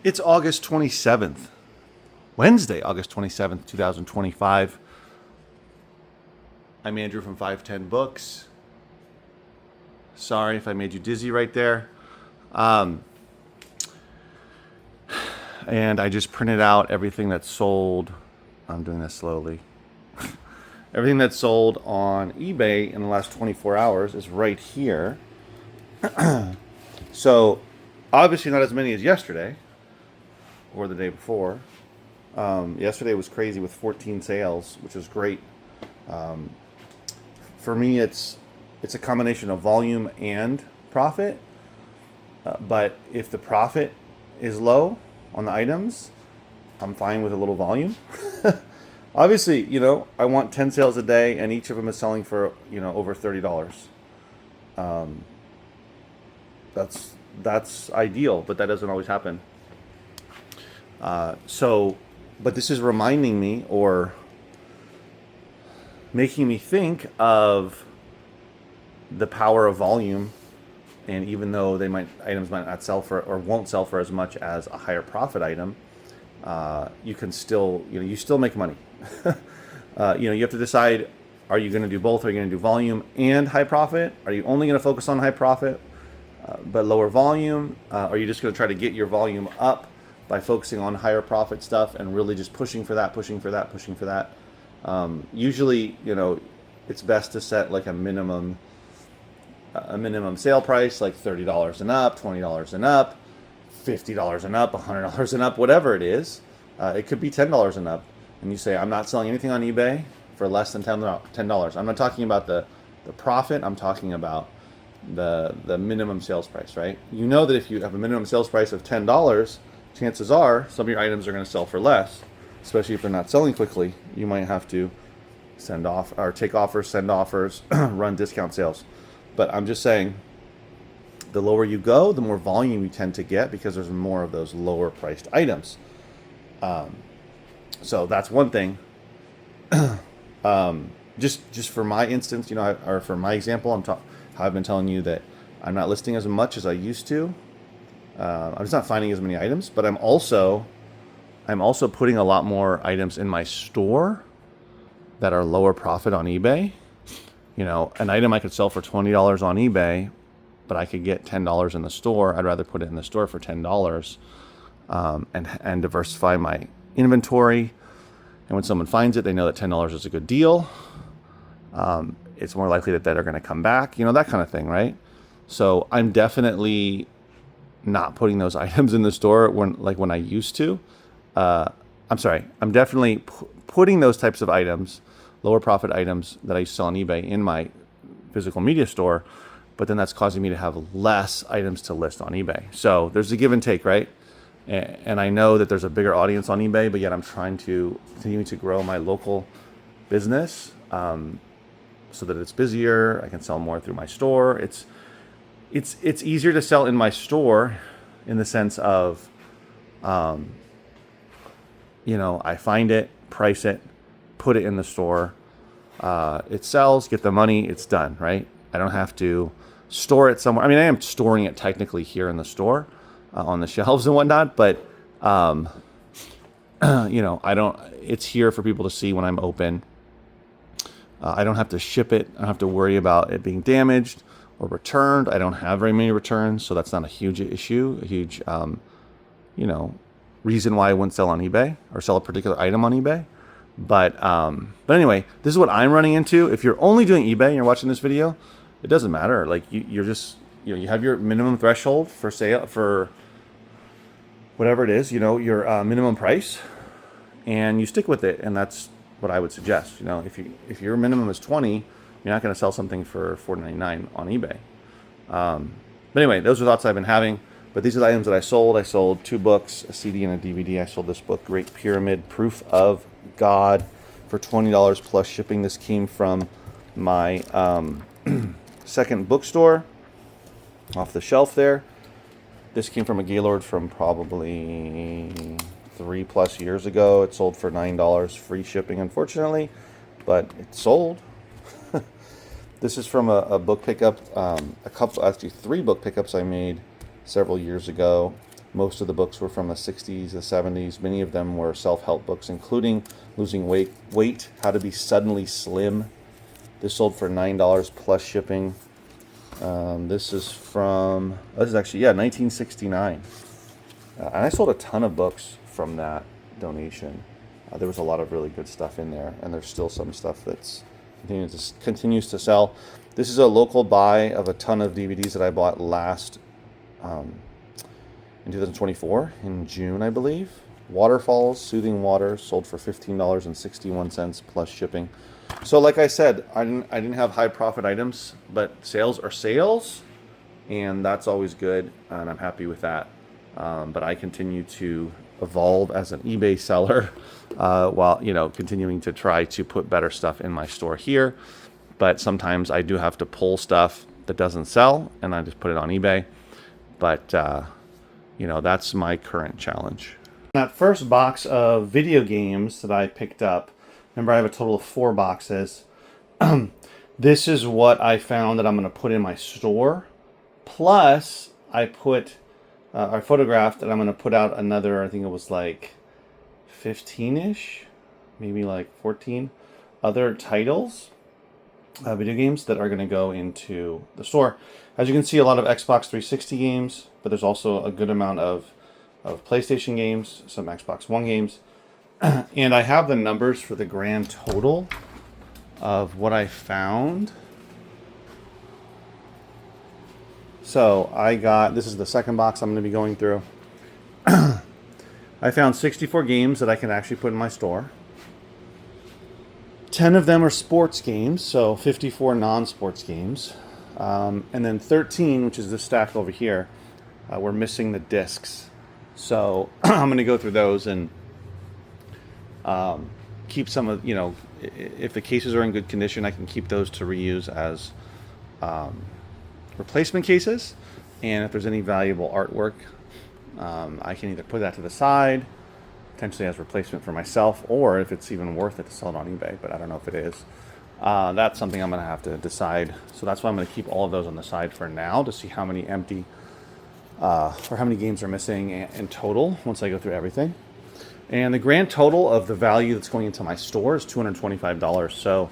It's August 27th, Wednesday, August 27th, 2025. I'm Andrew from 510 Books. Sorry if I made you dizzy right there. And I just printed out everything that's sold. I'm doing this slowly. Everything that's sold on eBay in the last 24 hours is right here. So, obviously not as many as yesterday or the day before. Yesterday was crazy with 14 sales, which was great. For me, it's a combination of volume and profit. But if the profit is low on the items, I'm fine with a little volume. Obviously, I want 10 sales a day, and each of them is selling for, over $30. That's ideal, but that doesn't always happen. But this is reminding me or making me think of the power of volume. And even though items might not sell for or won't sell for as much as a higher profit item, you can still, you still make money. You have to decide: are you going to do both? Are you going to do volume and high profit? Are you only going to focus on high profit but lower volume? Are you just going to try to get your volume up by focusing on higher profit stuff and really just pushing for that? Usually, it's best to set like a minimum sale price, like $30 and up, $20 and up, $50 and up, $100 and up, whatever it is. It could be $10 and up. And you say, I'm not selling anything on eBay for less than $10. I'm not talking about the profit. I'm talking about the minimum sales price, right? You know that if you have a minimum sales price of $10, chances are some of your items are going to sell for less, especially if they're not selling quickly. You might have to send off or take offers, send offers, run discount sales. But I'm just saying, the lower you go, the more volume you tend to get because there's more of those lower priced items. So that's one thing. Just for my instance, or for my example, I've been telling you that I'm not listing as much as I used to. I'm just not finding as many items, but I'm also putting a lot more items in my store that are lower profit on eBay. An item I could sell for $20 on eBay, but I could get $10 in the store. I'd rather put it in the store for $10 and diversify my inventory. And when someone finds it, they know that $10 is a good deal. It's more likely that they're going to come back, that kind of thing, right? So I'm definitely not putting those items in the store when I used to. I'm definitely putting those types of items, lower profit items that I used to sell on eBay, in my physical media store, but then that's causing me to have less items to list on eBay. So there's a give and take, right? And I know that there's a bigger audience on eBay, but yet I'm trying to continue to grow my local business so that it's busier. I can sell more through my store. It's easier to sell in my store in the sense of, I find it, price it, put it in the store. It sells, get the money, it's done, right? I don't have to store it somewhere. I mean, I am storing it technically here in the store on the shelves and whatnot, but, it's here for people to see when I'm open. I don't have to ship it. I don't have to worry about it being damaged or returned. I don't have very many returns, so that's not a huge issue, a huge, reason why I wouldn't sell on eBay or sell a particular item on eBay. But anyway, this is what I'm running into. If you're only doing eBay and you're watching this video, it doesn't matter. Like you're just, you have your minimum threshold for sale for whatever it is, your minimum price, and you stick with it. And that's what I would suggest. If your minimum is 20, you're not going to sell something for $4.99 on eBay. But anyway, those are thoughts I've been having. But these are the items that I sold. I sold 2 books, a CD and a DVD. I sold this book, Great Pyramid, Proof of God, for $20 plus shipping. This came from my second bookstore off the shelf there. This came from a Gaylord from probably 3+ years ago. It sold for $9, free shipping, unfortunately, but it sold. This is from a book pickup, 3 book pickups I made several years ago. Most of the books were from the 60s, the 70s. Many of them were self-help books, including Losing Weight, How to Be Suddenly Slim. This sold for $9 plus shipping. This is actually, 1969. And I sold a ton of books from that donation. There was a lot of really good stuff in there, and there's still some stuff that's continues to sell. This is a local buy of a ton of DVDs that I bought last in 2024 in June, I believe. Waterfalls, Soothing Water, sold for $15.61 plus shipping. So like I said, I didn't have high profit items, but sales are sales, and that's always good, and I'm happy with that. But I continue to evolve as an eBay seller while continuing to try to put better stuff in my store here. But sometimes I do have to pull stuff that doesn't sell, and I just put it on eBay. But that's my current challenge. That first box of video games that I picked up, remember I have a total of 4 boxes. This is what I found that I'm going to put in my store. Plus, I photographed and I'm going to put out another, I think it was like 15-ish, maybe like 14 other titles, video games that are going to go into the store. As you can see, a lot of Xbox 360 games, but there's also a good amount of PlayStation games, some Xbox One games. And I have the numbers for the grand total of what I found. So this is the second box I'm going to be going through. I found 64 games that I can actually put in my store. 10 of them are sports games, so 54 non-sports games. And then 13, which is this stack over here, we're missing the discs. So I'm going to go through those and keep some of, if the cases are in good condition, I can keep those to reuse as replacement cases. And if there's any valuable artwork, I can either put that to the side, potentially as replacement for myself, or if it's even worth it to sell it on eBay, but I don't know if it is. That's something I'm going to have to decide. So that's why I'm going to keep all of those on the side for now to see how many empty or how many games are missing in total once I go through everything. And the grand total of the value that's going into my store is $225. So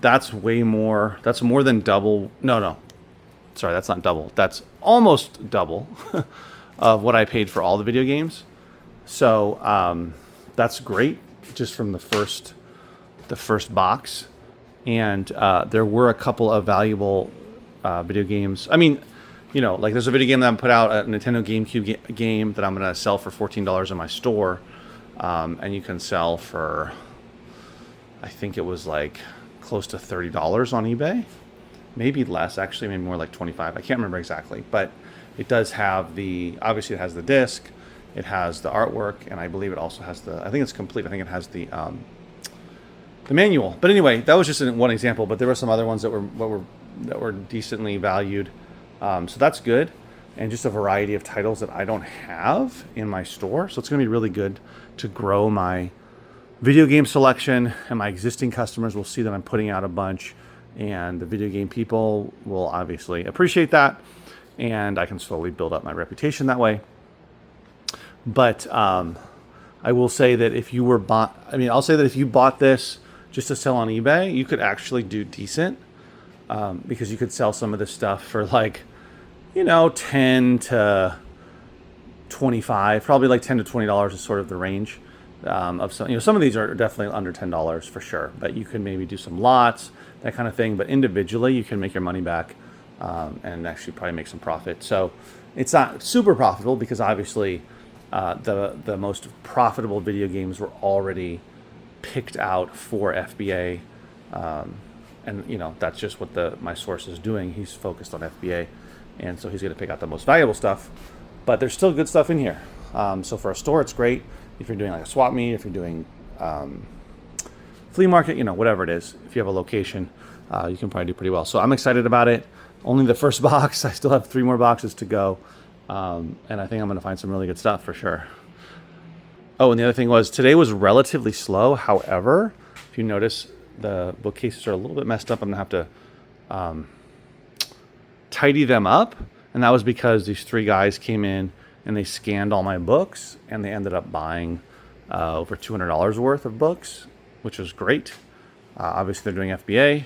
that's way more. That's more than double. No. Sorry, that's not double. That's almost double of what I paid for all the video games. So that's great, just from the first box. And there were a couple of valuable video games. I mean, like there's a video game that I'm put out, a Nintendo GameCube game that I'm going to sell for $14 in my store. And you can sell for, I think it was like close to $30 on eBay. Maybe less, actually, maybe more like 25. I can't remember exactly, but it does have obviously it has the disc, it has the artwork, and I believe it also has I think it's complete. I think it has the manual. But anyway, that was just one example, but there were some other ones that were decently valued. So that's good. And just a variety of titles that I don't have in my store. So it's going to be really good to grow my video game selection, and my existing customers will see that I'm putting out a bunch, and the video game people will obviously appreciate that, and I can slowly build up my reputation that way. But I will say that if you if you bought this just to sell on eBay, you could actually do decent, because you could sell some of this stuff for like, 10 to 25, probably like $10 to $20 is sort of the range of some. Some of these are definitely under $10 for sure, but you can maybe do some lots, that kind of thing. But individually, you can make your money back and actually probably make some profit. So it's not super profitable, because obviously the most profitable video games were already picked out for FBA, and that's just what my source is doing. He's focused on FBA, and so he's going to pick out the most valuable stuff. But there's still good stuff in here. So for a store, it's great. If you're doing like a swap meet, if you're doing flea market, whatever it is, if you have a location, you can probably do pretty well. So I'm excited about it. Only the first box. I still have 3 more boxes to go. And I think I'm going to find some really good stuff for sure. Oh, and the other thing was, today was relatively slow. However, if you notice, the bookcases are a little bit messed up. I'm going to have to tidy them up. And that was because these 3 guys came in and they scanned all my books, and they ended up buying over $200 worth of books, which was great. Obviously, they're doing FBA,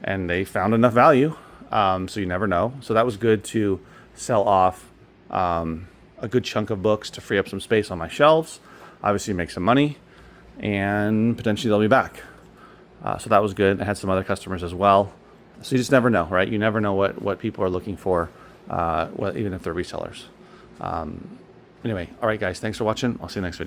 and they found enough value, so you never know. So that was good to sell off a good chunk of books to free up some space on my shelves. Obviously, make some money, and potentially they'll be back. So that was good. I had some other customers as well. So you just never know, right? You never know what people are looking for, even if they're resellers. Anyway, all right, guys, thanks for watching. I'll see you next video.